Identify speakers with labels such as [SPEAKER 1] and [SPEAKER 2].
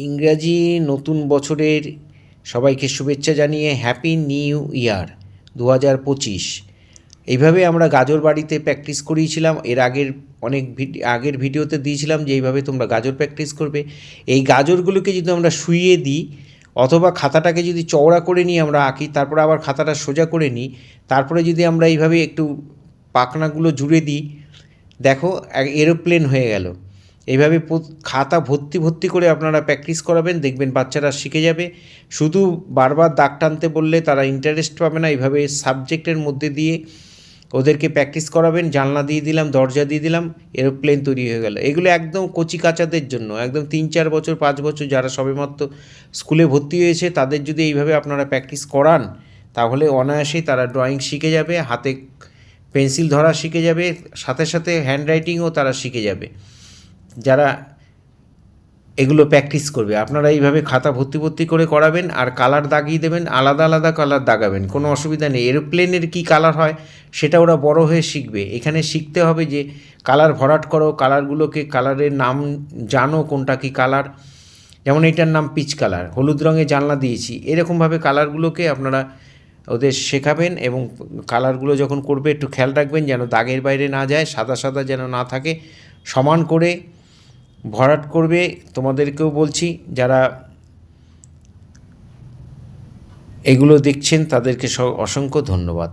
[SPEAKER 1] ইংরাজি নতুন বছরের সবাইকে শুভেচ্ছা জানিয়ে হ্যাপি নিউ ইয়ার 2025। এইভাবে আমরা গাজর বাড়িতে প্র্যাকটিস করিয়েছিলাম। এর আগের ভিডিওতে দিয়েছিলাম যে এইভাবে তোমরা গাজর প্র্যাকটিস করবে। এই গাজরগুলোকে যদি আমরা শুইয়ে দিই অথবা খাতাটাকে যদি চওড়া করে নিয়ে আমরা আঁকি, তারপরে আবার খাতাটা সোজা করে নিই, তারপরে যদি আমরা এইভাবে একটু পাখনাগুলো জুড়ে দিই, দেখো এরোপ্লেন হয়ে গেল। এইভাবে খাতা ভর্তি করে আপনারা প্র্যাকটিস করাবেন, দেখবেন বাচ্চারা শিখে যাবে। শুধু বারবার দাগ টানতে বললে তারা ইন্টারেস্ট পাবে না। এইভাবে সাবজেক্টের মধ্যে দিয়ে ওদেরকে প্র্যাকটিস করাবেন। জানলা দিয়ে দিলাম, দরজা দিয়ে দিলাম, এরোপ্লেন তৈরি হয়ে গেল। এগুলো একদম কচি কাচাদের জন্য, একদম 3-4 বছর 5 বছর যারা সবেমাত্র স্কুলে ভর্তি হয়েছে তাদের যদি এইভাবে আপনারা প্র্যাকটিস করান, তাহলে অনায়াসেই তারা ড্রয়িং শিখে যাবে, হাতে পেন্সিল ধরা শিখে যাবে, সাথে সাথে হ্যান্ডরাইটিংও তারা শিখে যাবে যারা এগুলো প্র্যাকটিস করবে। আপনারা এইভাবে খাতা ভর্তি করে করাবেন আর কালার দাগিয়ে দেবেন, আলাদা কালার দাগাবেন, কোনো অসুবিধা নেই। এরোপ্লেনের কী কালার হয় সেটা ওরা বড় হয়ে শিখবে। এখানে শিখতে হবে যে কালার ভরাট করো, কালারগুলোকে কালারের নাম জানো কোনটা কী কালার। যেমন এইটার নাম পিচ কালার, হলুদ রঙের জানলা দিয়েছি। এরকমভাবে কালারগুলোকে আপনারা ওদের শেখাবেন এবং কালারগুলো যখন করবে একটু খেয়াল রাখবেন যেন দাগের বাইরে না যায়, সাদা যেন না থাকে, সমান করে ভরাট করবে। তোমাদেরকেও বলছি, যারা এগুলো দেখছেন তাদেরকে অসংখ্য ধন্যবাদ।